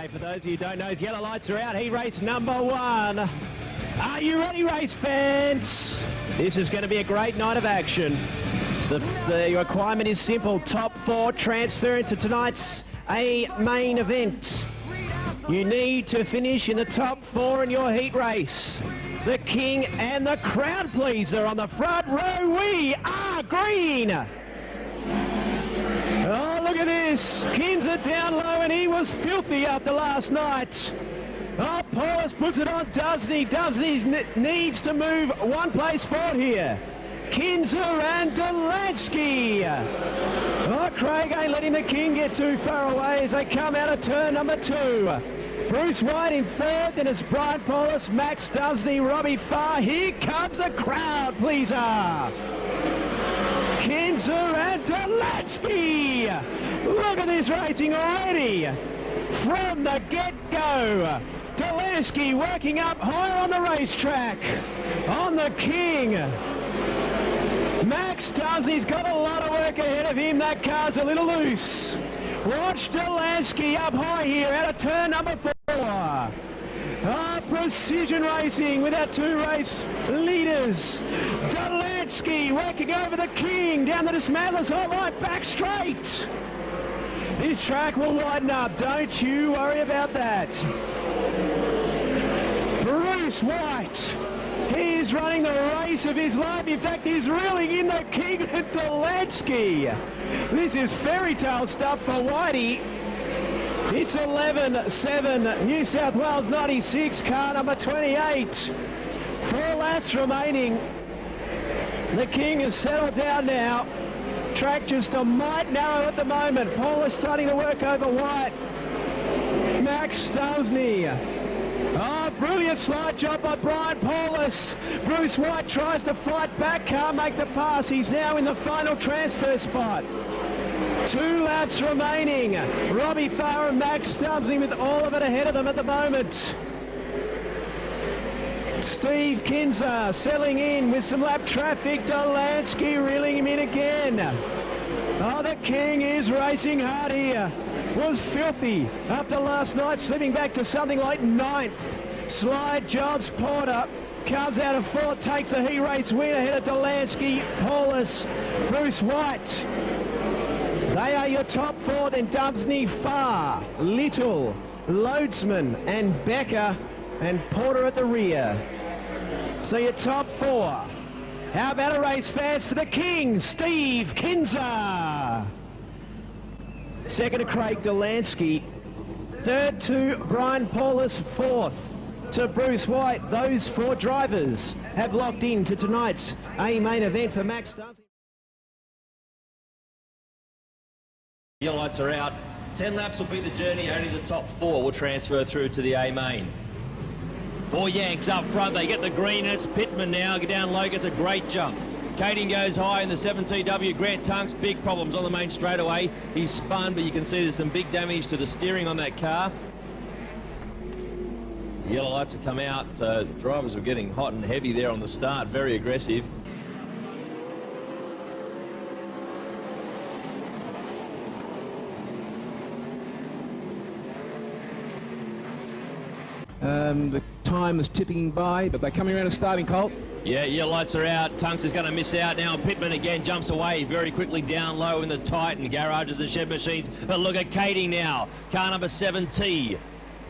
Okay, for those of you who don't know, his yellow lights are out. Heat race number 1. Are you ready, race fans? This is going to be a great night of action. The requirement is simple. Top 4 transfer into tonight's main event. You need to finish in the top 4 in your heat race. The king and the crowd pleaser on the front row. We are green. Oh, look at this. Kins it down low, and he was filthy after last night. Oh, Paulus puts it on Dubsney. Dubsney needs to move one place forward here. Kinzer and Delansky. Oh, Craig ain't letting the king get too far away as they come out of turn number 2. Bruce White in 3rd, then it's Brian Paulus, Max Dubsney, Robbie Farr. Here comes a crowd pleaser. Kinzer and Delansky. Look at this racing already. From the get-go. Delansky working up higher on the racetrack. On the king. Max Dubsney's got a lot of work ahead of him. That car's a little loose. Watch Delansky up high here out of turn number 4. Precision racing with our 2 race leaders. Delansky working over the king down the dismantler's hot line, back straight. This track will widen up, don't you worry about that. Bruce White, he is running the race of his life. In fact, he's reeling in the king of Delansky. This is fairy tale stuff for Whitey. It's 11-7, New South Wales 96, car number 28. 4 laps remaining. The king has settled down now. Track just a mite narrow at the moment. Paulus starting to work over White. Max Dubsney. Oh, brilliant slide job by Brian Paulus. Bruce White tries to fight back, can't make the pass. He's now in the final transfer spot. 2 laps remaining. Robbie Farr and Max Dubsney with all of it ahead of them at the moment. Steve Kinzer settling in with some lap traffic. Delansky reeling him in again. Oh, the king is racing hard here. Was filthy after last night, slipping back to something like 9th. Slide jobs. Porter comes out of 4th, takes the heat race win ahead of Delansky, Paulus, Bruce White. They are your top 4, then Dubsney, Farr, Little, Loadsman and Becker, and Porter at the rear. So your top 4. How about a race, fans, for the king, Steve Kinzer. 2nd to Craig Delansky. 3rd to Brian Paulus. 4th to Bruce White. Those 4 drivers have locked in to tonight's main event for Max Dubsney. Yellow lights are out. 10 laps will be the journey. Only the top 4 will transfer through to the A main. 4 Yanks up front. They get the green, and it's Pittman now. Get down low, gets a great jump. Kading goes high in the 7TW. Grant Tunks, big problems on the main straightaway. He's spun, but you can see there's some big damage to the steering on that car. Yellow lights have come out. Drivers were getting hot and heavy there on the start. Very aggressive. The time is tipping by, but they're coming around a starting, Colt. Yeah, yellow lights are out. Tunks is going to miss out now. Pittman again jumps away very quickly down low in the Titan garages and shed machines. But look at Kading now. Car number 7T.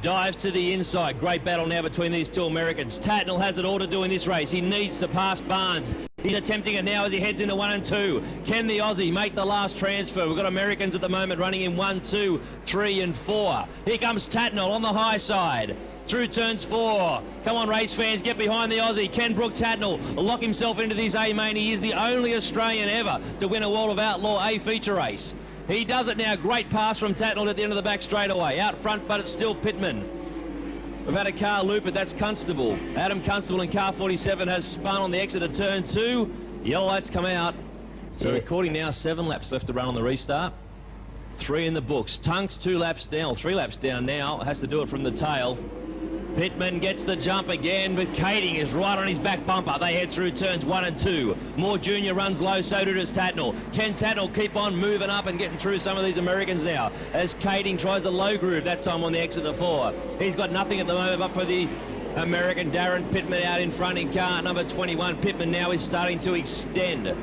Dives to the inside. Great battle now between these 2 Americans. Tatnall has it all to do in this race. He needs to pass Barnes. He's attempting it now as he heads into 1 and 2. Can the Aussie make the last transfer? We've got Americans at the moment running in 1, 2, 3 and 4. Here comes Tatnall on the high side. Through turns 4. Come on, race fans, get behind the Aussie. Ken Brooke Tatnall lock himself into this A main. He is the only Australian ever to win a World of Outlaw A feature race. He does it now. Great pass from Tatnall at the end of the back straightaway. Out front, but it's still Pittman. We've had a car loop, but that's Constable. Adam Constable in car 47 has spun on the exit of turn 2. Yellow lights come out. So recording now, 7 laps left to run on the restart. 3 in the books. Tunks 2 laps down, 3 laps down now. Has to do it from the tail. Pittman gets the jump again, but Kading is right on his back bumper. They head through turns 1 and 2. Moore Jr. runs low, so does Tatnall. Can Tatnall keep on moving up and getting through some of these Americans now, as Kading tries a low groove that time on the exit of 4. He's got nothing at the moment, but for the American Darren Pittman out in front in car number 21. Pittman now is starting to extend.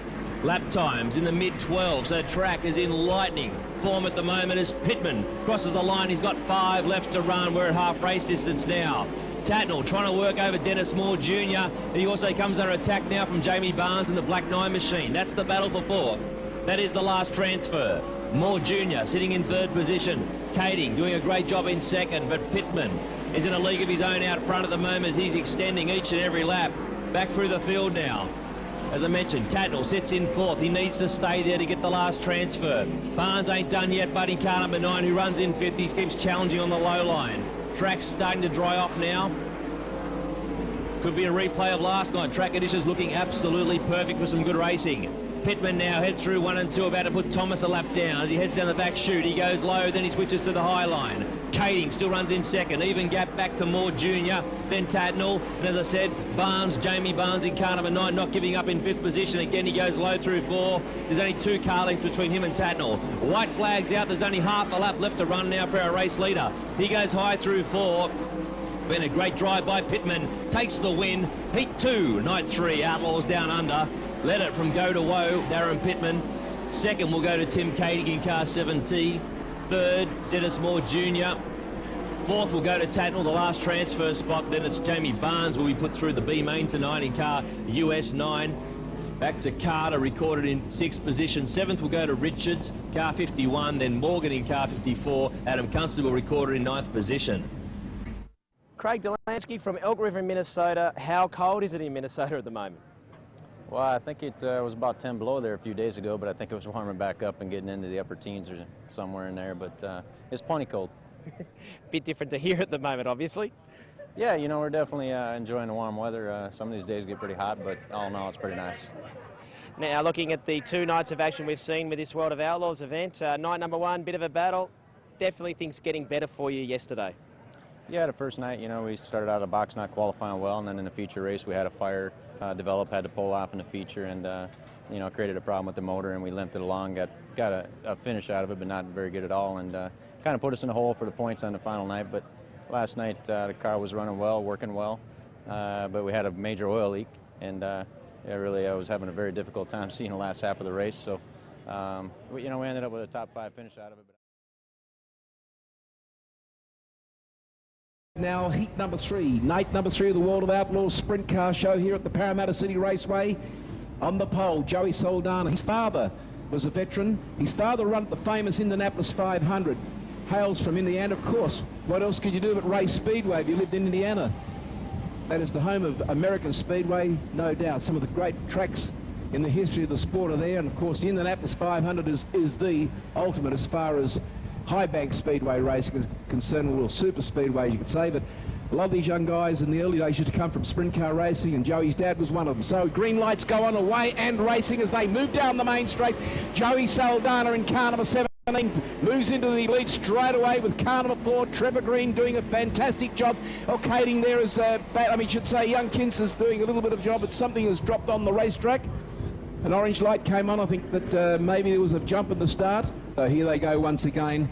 Lap times in the mid-12, so track is in lightning form at the moment as Pittman crosses the line. He's got 5 left to run. We're at half race distance now. Tatnall trying to work over Dennis Moore Jr. He also comes under attack now from Jamie Barnes and the Black 9 machine. That's the battle for 4th. That is the last transfer. Moore Jr. sitting in 3rd position. Kading doing a great job in 2nd, but Pittman is in a league of his own out front at the moment as he's extending each and every lap. Back through the field now. As I mentioned, Tatnall sits in 4th. He needs to stay there to get the last transfer. Barnes ain't done yet, but in car number 9, who runs in 5th, he keeps challenging on the low line. Track's starting to dry off now. Could be a replay of last night. Track conditions looking absolutely perfect for some good racing. Pittman now heads through 1 and 2, about to put Thomas a lap down. As he heads down the back chute, he goes low, then he switches to the high line. Kading still runs in 2nd, even gap back to Moore Jr., then Tatnall, and as I said, Barnes, Jamie Barnes in car number 9, not giving up in 5th position. Again, he goes low through 4. There's only 2 car lengths between him and Tatnall. White flag's out, there's only half a lap left to run now for our race leader. He goes high through 4. Been a great drive by Pittman, takes the win. Heat 2, night 3, Outlaws down under. Led it from go to woe, Darren Pittman. 2nd will go to Tim Kading in car 7T. 3rd, Dennis Moore Jr. 4th will go to Tatnall, the last transfer spot. Then it's Jamie Barnes will be put through the B main tonight in car US 9. Back to Carter, recorded in 6th position. 7th will go to Richards, car 51. Then Morgan in car 54. Adam Constable recorded in 9th position. Craig Delansky from Elk River, Minnesota. How cold is it in Minnesota at the moment? Well, I think it was about 10 below there a few days ago, but I think it was warming back up and getting into the upper teens or somewhere in there, but it's plenty cold. Bit different to here at the moment, obviously. Yeah, you know, we're definitely enjoying the warm weather. Some of these days get pretty hot, but all in all, it's pretty nice. Now, looking at the 2 nights of action we've seen with this World of Outlaws event, night number 1, bit of a battle. Definitely things getting better for you yesterday. Yeah, the first night, you know, we started out of the box not qualifying well, and then in the feature race we had a fire develop, had to pull off in the feature, and you know, created a problem with the motor, and we limped it along, got a finish out of it, but not very good at all, and kind of put us in a hole for the points on the final night. But last night the car was running well, working well, but we had a major oil leak, and yeah, really I was having a very difficult time seeing the last half of the race. So you know, we ended up with a top 5 finish out of it. Now heat number 3, night number 3 of the World of Outlaws sprint car show here at the Parramatta City Raceway. On the pole, Joey Saldana. His father was a veteran. His father ran the famous Indianapolis 500. Hails from Indiana, of course. What else could you do but race speedway if you lived in Indiana? That is the home of American Speedway, no doubt. Some of the great tracks in the history of the sport are there, and of course the Indianapolis 500 is the ultimate as far as high bank speedway racing is concerned, a little super speedway you could say, but a lot of these young guys in the early days used to come from sprint car racing, and Joey's dad was one of them. So green lights go on away and racing as they move down the main straight. Joey Saldana in car number 17 moves into the lead straight away with car number 4, Trevor Green, doing a fantastic job. Kading there is, should say young Kins is doing a little bit of job, but something has dropped on the racetrack. An orange light came on. I think that maybe there was a jump at the start. So here they go once again.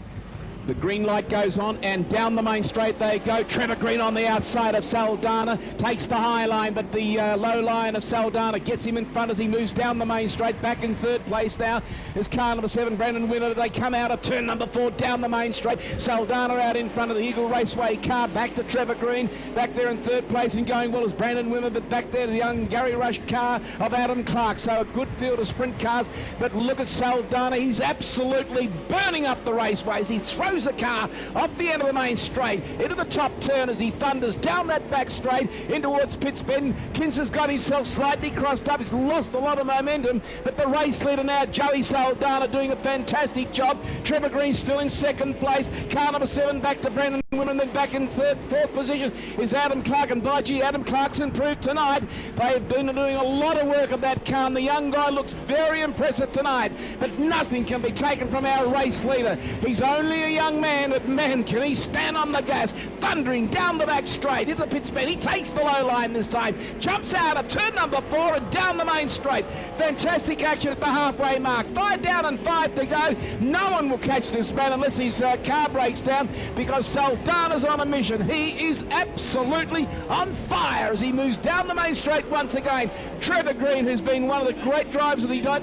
The green light goes on, and down the main straight they go. Trevor Green on the outside of Saldana, takes the high line, but the low line of Saldana gets him in front as he moves down the main straight. Back in 3rd place now is car number 7, Brandon Winner. They come out of turn number 4 down the main straight. Saldana out in front of the Eagle Raceway car. Back to Trevor Green, back there in 3rd place and going well as Brandon Winner, but back there to the young Gary Rush car of Adam Clark. So a good field of sprint cars, but look at Saldana. He's absolutely burning up the raceways. He throws the car off the end of the main straight into the top turn as he thunders down that back straight in towards Pitts Bend. Kins has got himself slightly crossed up. He's lost a lot of momentum, but the race leader now, Joey Saldana, doing a fantastic job. Trevor Green still in 2nd place. Car number 7 back to Brendan Winner, and then back in 4th position is Adam Clark, and by gee, Adam Clark's improved tonight. They've been doing a lot of work of that car, and the young guy looks very impressive tonight, but nothing can be taken from our race leader. He's only a young man, but man, can he stand on the gas, thundering down the back straight into the pit speed. He takes the low line this time, jumps out of turn number 4 and down the main straight. Fantastic action at the halfway mark. 5 down and 5 to go. No one will catch this man unless his car breaks down, because Saldana's on a mission. He is absolutely on fire as he moves down the main straight once again. Trevor Green, who's been one of the great drivers that he got,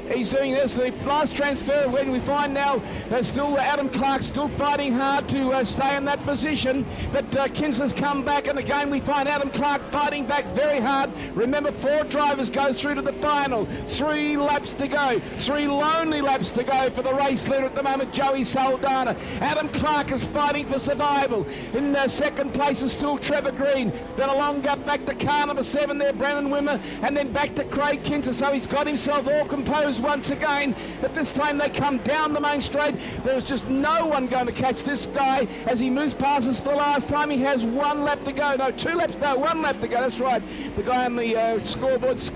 he's doing this. The last transfer, when we find now still Adam Clark still fighting hard to stay in that position. But Kinser's come back, and again we find Adam Clark fighting back very hard. Remember, 4 drivers go through to the final. 3 laps to go. 3 lonely laps to go for the race leader at the moment, Joey Saldana. Adam Clark is fighting for survival. In second place is still Trevor Green. Then along back to car number 7 there, Brennan Wimmer, and then back to Craig Kinser. So he's got himself all composed once again, but this time they come down the main straight. There's just no one going to catch this guy as he moves past us for the last time. He has 1 lap to go. No, 2 laps, no, 1 lap to go. That's right. The guy on the scoreboard's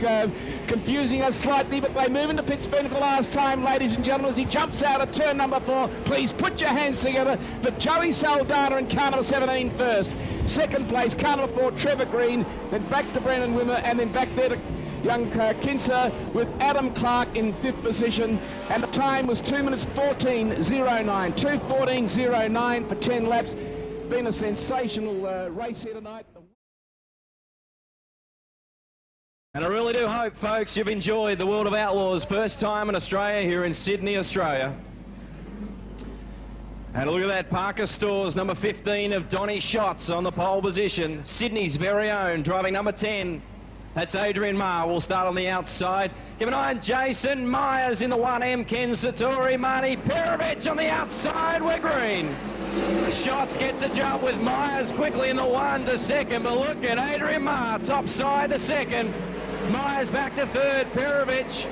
confusing us slightly, but they move into pit speed for the last time, ladies and gentlemen, as he jumps out of turn number 4. Please put your hands together for Joey Saldana and car number 17 first. Second place, car number 4, Trevor Green, then back to Brennan Wimmer, and then back there to young Kinser with Adam Clark in 5th position, and the time was 2 minutes 14.09. 2:14.09 for 10 laps. Been a sensational race here tonight. And I really do hope, folks, you've enjoyed the World of Outlaws. First time in Australia, here in Sydney, Australia. And look at that, Parker Stores, number 15 of Donny Schatz on the pole position. Sydney's very own, driving number 10. That's Adrian Marr. We'll start on the outside. Give an eye on Jason Myers in the 1M. Ken Satori, Marty Perovich on the outside. We're green. Schatz gets a jump with Myers quickly in the 1 to 2nd. But look at Adrian Marr, top side to 2nd. Myers back to 3rd. Perovich.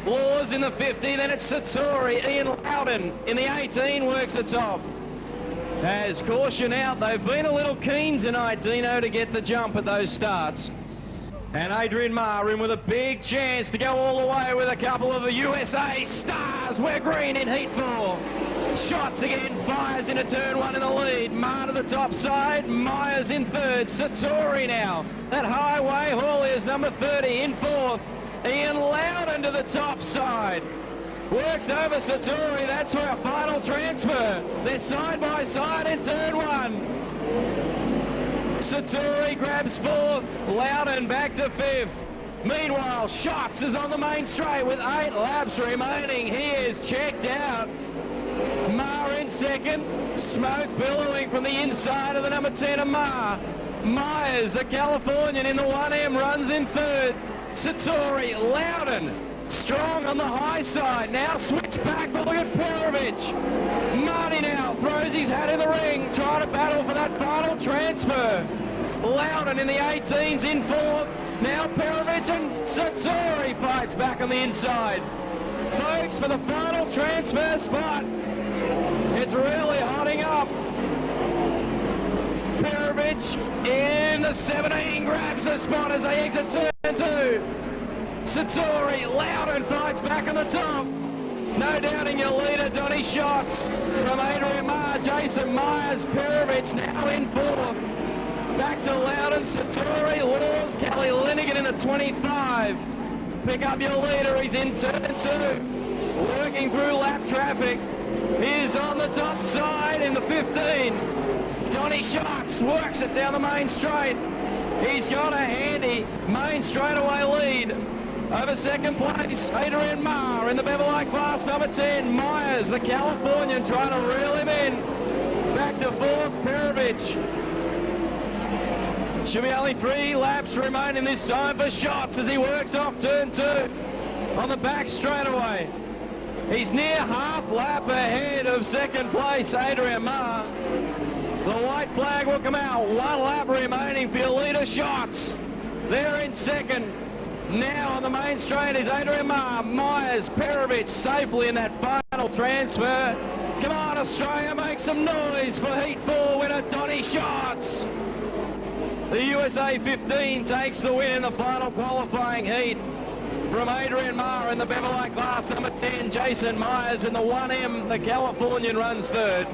Laws in the 50. Then it's Satori. Ian Loudon in the 18 works the top. As caution out, they've been a little keen tonight, Dino, to get the jump at those starts. And Adrian Marr in with a big chance to go all the way with a couple of the USA stars. We're green in heat 4. Schatz again, fires into turn 1 in the lead. Marr to the top side, Myers in 3rd. Satori now. That highway Hauliers number 30 in 4th. Ian Loudon to the top side. Works over Satori, that's for a final transfer. They're side by side in turn 1. Satori grabs 4th, Loudon back to 5th. Meanwhile, Schatz is on the main straight with 8 laps remaining. He is checked out. Marr in 2nd, smoke billowing from the inside of the number 10 of Marr. Myers, a Californian in the 1M, runs in 3rd. Satori, Loudon, strong on the high side. Now switch back, but look at Perovich. Marty now throws his hat in the ring, trying to battle for that final transfer. Loudon in the 18s in 4th. Now Perovich and Satori fights back on the inside. Folks, for the final transfer spot, it's really hotting up. Perovich in the 17 grabs the spot as they exit turn 2. Satori, Loudon fights back on the top. No doubting your leader, Donny Schatz. From Adrian Marr, Jason Myers, Perovich now in 4th. Back to Loudon, Satori, Laws, Kelly Linigan in the 25. Pick up your leader, he's in turn 2. Working through lap traffic. He's on the top side in the 15. Donny Schatz works it down the main straight. He's got a handy main straightaway lead. Over 2nd place, Adrian Marr in the Beverly class, number 10. Myers, the Californian, trying to reel him in. Back to 4th, Perovich. Should be only 3 laps remaining this time for Schatz as he works off turn 2 on the back straightaway. He's near half lap ahead of 2nd place, Adrian Marr. The white flag will come out. 1 lap remaining for your leader, Schatz. They're in 2nd. Now on the main straight is Adrian Marr. Myers, Perovich safely in that final transfer. Come on, Australia, make some noise for Heat 4 winner Donny Schatz. The USA 15 takes the win in the final qualifying heat. From Adrian Marr in the Beverly class, number 10, Jason Myers in the 1M, the Californian runs 3rd.